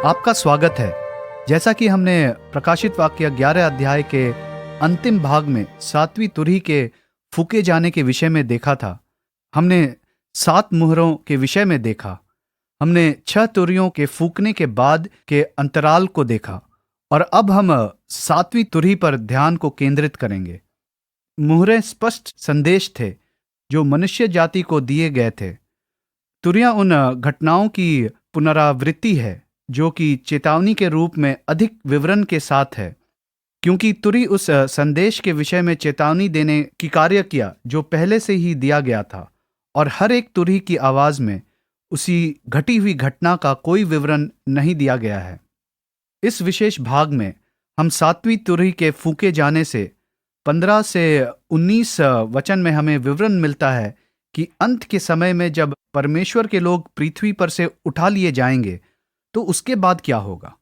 आपका स्वागत है। जैसा कि हमने प्रकाशित वाक्य 11 अध्याय के अंतिम भाग में 7वीं तुरही के फूके जाने के विषय में देखा था, हमने 7 मुहरों के विषय में देखा, हमने 6 तुरहियों के फूकने के बाद के अंतराल को देखा और अब हम 7वीं तुरही पर ध्यान को केंद्रित करेंगे। मुहरें स्पष्ट संदेश थे जो मनुष्य जाति को दिए गए थे। तुरहियां उन घटनाओं की पुनरावृत्ति है जो कि चेतावनी के रूप में अधिक विवरण के साथ है, क्योंकि तुरही उस संदेश के विषय में चेतावनी देने की कार्य किया जो पहले से ही दिया गया था, और हर एक तुरही की आवाज में उसी घटी हुई घटना का कोई विवरण नहीं दिया गया है। इस विशेष भाग में हम 7वीं तुरही के फूके जाने से 15 से 19 वचन में हमें विवरण मिलता है कि अंत के समय में जब परमेश्वर के लोग पृथ्वी पर से उठा लिए जाएंगे तो उसके बाद क्या होगा।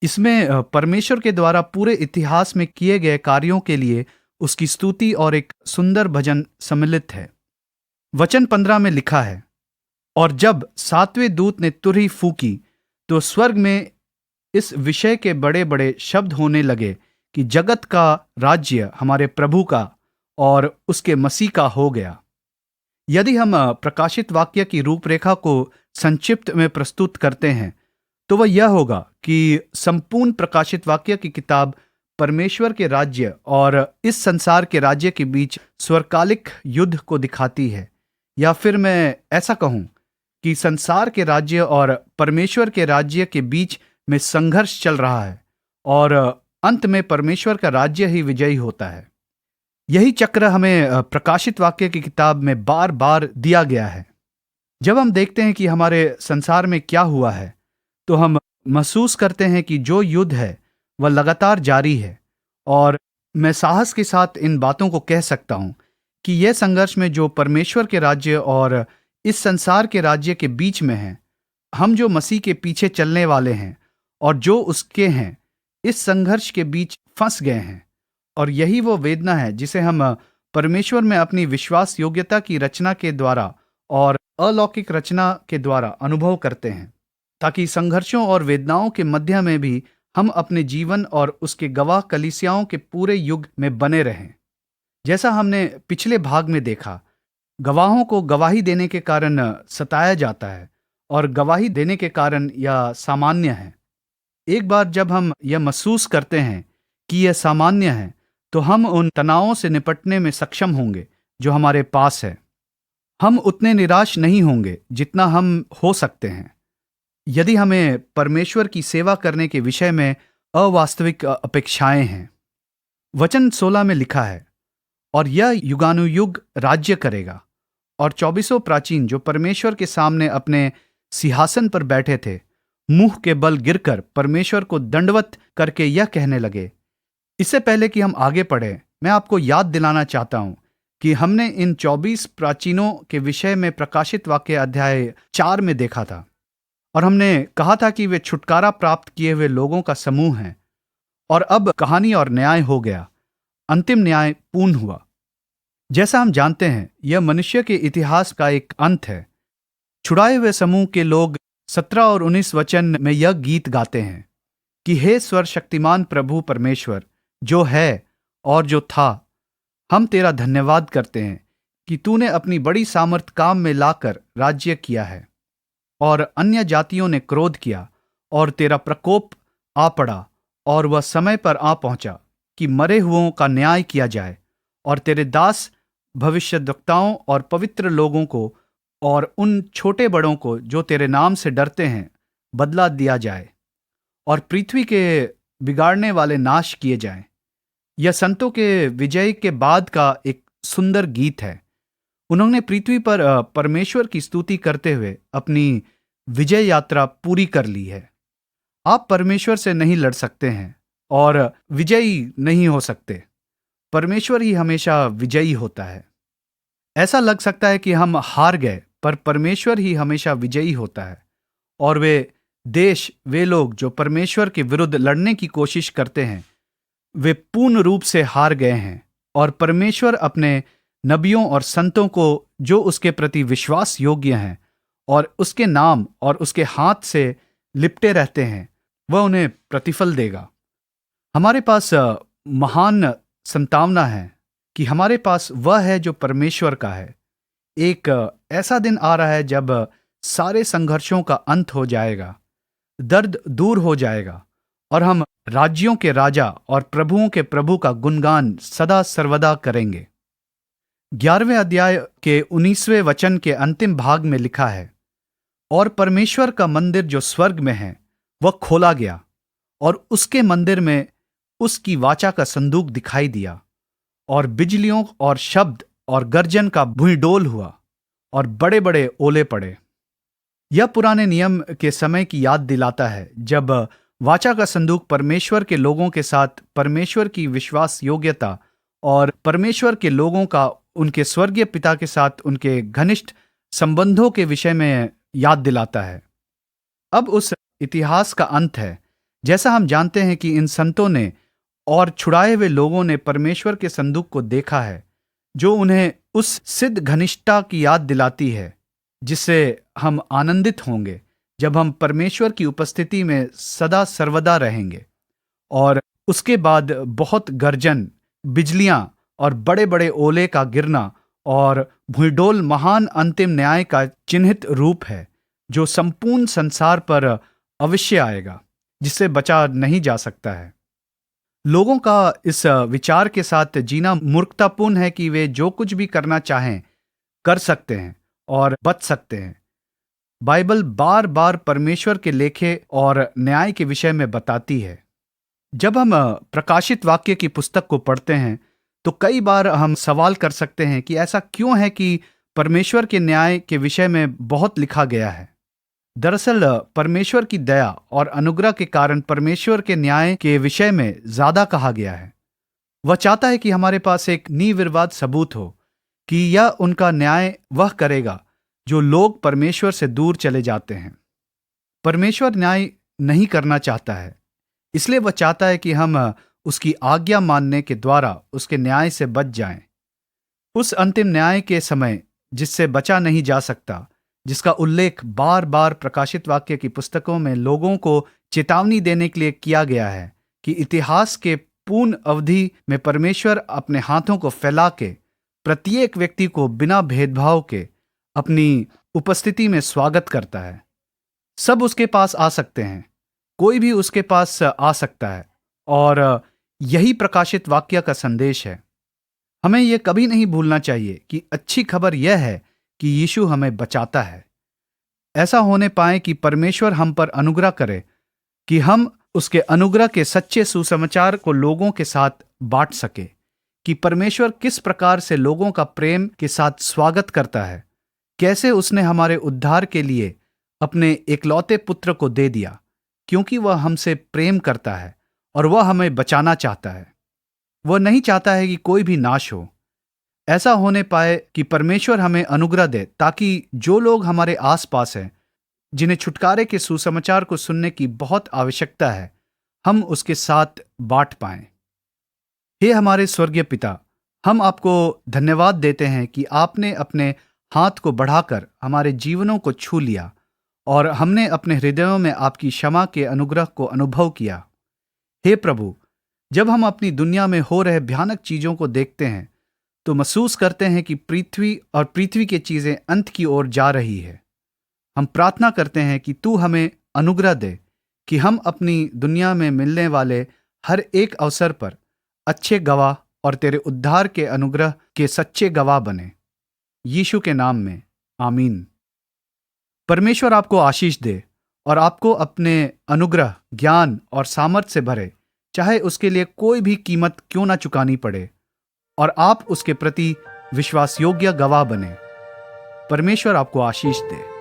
इसमें परमेश्वर के द्वारा पूरे इतिहास में किए गए कार्यों के लिए उसकी स्तुति और एक सुंदर भजन सम्मिलित है। वचन 15 में लिखा है, और जब 7वें दूत ने तुरही फूकी तो स्वर्ग में इस विषय के बड़े बड़े शब्द होने लगे कि जगत का राज्य हमारे प्रभु का और उसके मसीह का हो गया। यदि हम प्रकाशित वाक्य की रूपरेखा को संक्षिप्त में प्रस्तुत करते हैं तो वह यह होगा कि संपूर्ण प्रकाशित वाक्य की किताब परमेश्वर के राज्य और इस संसार के राज्य के बीच स्वरकालिक युद्ध को दिखाती है, या फिर मैं ऐसा कहूं कि संसार के राज्य और परमेश्वर के राज्य के बीच में संघर्ष चल रहा है और अंत में परमेश्वर का राज्य ही विजयी होता है। यही चक्र हमें प्रकाशित वाक्य की किताब में बार बार दिया गया है। जब हम देखते हैं कि हमारे संसार में क्या हुआ है तो हम महसूस करते हैं कि जो युद्ध है वह लगातार जारी है, और मैं साहस के साथ इन बातों को कह सकता हूं कि यह संघर्ष में जो परमेश्वर के राज्य और इस संसार के राज्य के बीच में है, हम जो मसीह के पीछे चलने वाले हैं और जो उसके हैं, इस संघर्ष के बीच फंस गए हैं। और यही वो वेदना है जिसे हम परमेश्वर में अपनी विश्वास योग्यता की रचना के द्वारा और अलौकिक रचना के द्वारा अनुभव करते हैं, ताकि संघर्षों और वेदनाओं के मध्य में भी हम अपने जीवन और उसके गवाह कलीसियाओं के पूरे युग में बने रहें। जैसा हमने पिछले भाग में देखा, गवाहों को गवाही देने के कारण सताया जाता है और गवाही देने के कारण यह सामान्य है। एक बार जब हम यह महसूस करते हैं कि यह सामान्य है तो हम उन तनावों से निपटने में सक्षम होंगे जो हमारे पास है। हम उतने निराश नहीं होंगे जितना हम हो सकते हैं यदि हमें परमेश्वर की सेवा करने के विषय में अवास्तविक अपेक्षाएं हैं। वचन 16 में लिखा है, और यह युगानुयुग राज्य करेगा, और 24 प्राचीन जो परमेश्वर के सामने अपने सिंहासन पर बैठे थे मुंह के बल गिरकर परमेश्वर को दंडवत करके यह कहने लगे। इससे पहले कि हम आगे बढ़े, मैं आपको याद दिलाना चाहता हूं कि हमने इन 24 प्राचीनों के विषय में प्रकाशित वाक्य अध्याय 4 में देखा था, और हमने कहा था कि वे छुटकारा प्राप्त किए हुए लोगों का समूह हैं। और अब कहानी और न्याय हो गया, अंतिम न्याय पूर्ण हुआ। जैसा हम जानते हैं, यह मनुष्य के इतिहास का एक अंत है। छुड़ाए हुए समूह के लोग 17 और 19 वचन में यह गीत गाते हैं कि हे सर्वशक्तिमान प्रभु परमेश्वर, जो है और जो था, हम तेरा धन्यवाद करते हैं कि तूने अपनी बड़ी सामर्थ काम में लाकर राज्य किया है, और अन्य जातियों ने क्रोध किया और तेरा प्रकोप आ पड़ा, और वह समय पर आ पहुंचा कि मरे हुओं का न्याय किया जाए, और तेरे दास भविष्यद्वक्ताओं और पवित्र लोगों को और उन छोटे बड़ों को जो तेरे नाम से डरते हैं बदला दिया जाए, और पृथ्वी के बिगाड़ने वाले नाश किए जाएं। यह संतों के विजय के बाद का एक सुंदर गीत है। उन्होंने पृथ्वी पर परमेश्वर की स्तुति करते हुए अपनी विजय यात्रा पूरी कर ली है। आप परमेश्वर से नहीं लड़ सकते हैं और विजयी नहीं हो सकते। परमेश्वर ही हमेशा विजयी होता है। ऐसा लग सकता है कि हम हार गए, पर परमेश्वर ही हमेशा विजयी होता है। और वे लोग जो परमेश्वर के विरुद्ध लड़ने की कोशिश करते हैं, वे पूर्ण रूप से हार गए हैं, और परमेश्वर अपने नबियों और संतों को जो उसके प्रति विश्वास योग्य हैं और उसके नाम और उसके हाथ से लिपटे रहते हैं वह उन्हें प्रतिफल देगा। हमारे पास महान संतावना है कि हमारे पास वह है जो परमेश्वर का है। एक ऐसा दिन आ रहा है जब सारे संघर्षों का अंत हो जाएगा, दर्द दूर हो जाएगा और हम राज्यों के राजा और प्रभुओं के प्रभु का गुणगान सदा सर्वदा करेंगे। 11वें अध्याय के 19वें वचन के अंतिम भाग में लिखा है, और परमेश्वर का मंदिर जो स्वर्ग में है वह खोला गया, और उसके मंदिर में उसकी वाचा का संदूक दिखाई दिया, और बिजलियों और शब्द और गर्जन का भूइंडोल हुआ, और बड़े बड़े ओले पड़े। यह पुराने नियम के समय की याद दिलाता है जब वाचा का संदूक परमेश्वर के लोगों के साथ परमेश्वर की विश्वास योग्यता और परमेश्वर के लोगों का उनके स्वर्गीय पिता के साथ उनके घनिष्ठ संबंधों के विषय में याद दिलाता है। अब उस इतिहास का अंत है। जैसा हम जानते हैं कि इन संतों ने और छुड़ाए हुए लोगों ने परमेश्वर के संदूक को देखा है, जो उन्हें उस सिद्ध घनिष्ठता की याद दिलाती है जिससे हम आनंदित होंगे जब हम परमेश्वर की उपस्थिति में सदा सर्वदा रहेंगे। और उसके बाद बहुत गर्जन, बिजलियां और बड़े बड़े ओले का गिरना और भूइंडोल महान अंतिम न्याय का चिन्हित रूप है जो संपूर्ण संसार पर अवश्य आएगा, जिससे बचा नहीं जा सकता है। लोगों का इस विचार के साथ जीना मूर्खतापूर्ण है कि वे जो कुछ भी करना चाहें कर सकते हैं और बच सकते हैं। बाइबल बार बार परमेश्वर के लेखे और न्याय के विषय में बताती है। जब हम प्रकाशित वाक्य की पुस्तक को पढ़ते हैं तो कई बार हम सवाल कर सकते हैं कि ऐसा क्यों है कि परमेश्वर के न्याय के विषय में बहुत लिखा गया है। दरअसल परमेश्वर की दया और अनुग्रह के कारण परमेश्वर के न्याय के विषय में ज्यादा कहा गया है। वह चाहता है कि हमारे पास एक निर्विवाद सबूत हो कि यह उनका न्याय वह करेगा जो लोग परमेश्वर से दूर चले जाते हैं। परमेश्वर न्याय नहीं करना चाहता है, इसलिए वह चाहता है कि हम उसकी आज्ञा मानने के द्वारा उसके न्याय से बच जाएं। उस अंतिम न्याय के समय जिससे बचा नहीं जा सकता, जिसका उल्लेख बार बार प्रकाशित वाक्य की पुस्तकों में लोगों को चेतावनी देने के लिए किया गया है कि इतिहास के पूर्ण अवधि में परमेश्वर अपने हाथों को फैला के प्रत्येक व्यक्ति को बिना भेदभाव के अपनी उपस्थिति में स्वागत करता है। सब उसके पास आ सकते हैं, कोई भी उसके पास आ सकता है, और यही प्रकाशित वाक्य का संदेश है। हमें यह कभी नहीं भूलना चाहिए कि अच्छी खबर यह है कि यीशु हमें बचाता है। ऐसा होने पाए कि परमेश्वर हम पर अनुग्रह करे कि हम उसके अनुग्रह के सच्चे सुसमाचार को लोगों के साथ बांट सके कि परमेश्वर किस प्रकार से लोगों का प्रेम के साथ स्वागत करता है, कैसे उसने हमारे उद्धार के लिए अपने एकलौते पुत्र को दे दिया क्योंकि वह हमसे प्रेम करता है और वह हमें बचाना चाहता है। वह नहीं चाहता है कि कोई भी नाश हो। ऐसा होने पाए कि परमेश्वर हमें अनुग्रह दे ताकि जो लोग हमारे आसपास हैं, जिन्हें छुटकारे के सुसमाचार को सुनने की बहुत आवश्यकता है, हम उसके साथ बांट पाएं। हे हमारे स्वर्गीय पिता, हम आपको धन्यवाद देते हैं कि आपने अपने हाथ को बढ़ाकर हमारे जीवनों को छू लिया और हमने अपने हृदयों में आपकी क्षमा के अनुग्रह को अनुभव किया। हे प्रभु, जब हम अपनी दुनिया में हो रहे भयानक चीजों को देखते हैं तो महसूस करते हैं कि पृथ्वी की चीजें अंत की ओर जा रही है। हम प्रार्थना करते हैं कि तू हमें अनुग्रह दे कि हम अपनी दुनिया में मिलने वाले हर एक अवसर पर अच्छे गवाह और तेरे उद्धार के अनुग्रह के सच्चे गवाह बने। यीशु के नाम में आमीन। परमेश्वर आपको आशीष दे और आपको अपने अनुग्रह, ज्ञान और सामर्थ से भरे, चाहे उसके लिए कोई भी कीमत क्यों ना चुकानी पड़े, और आप उसके प्रति विश्वास योग्य गवाह बने। परमेश्वर आपको आशीष दे।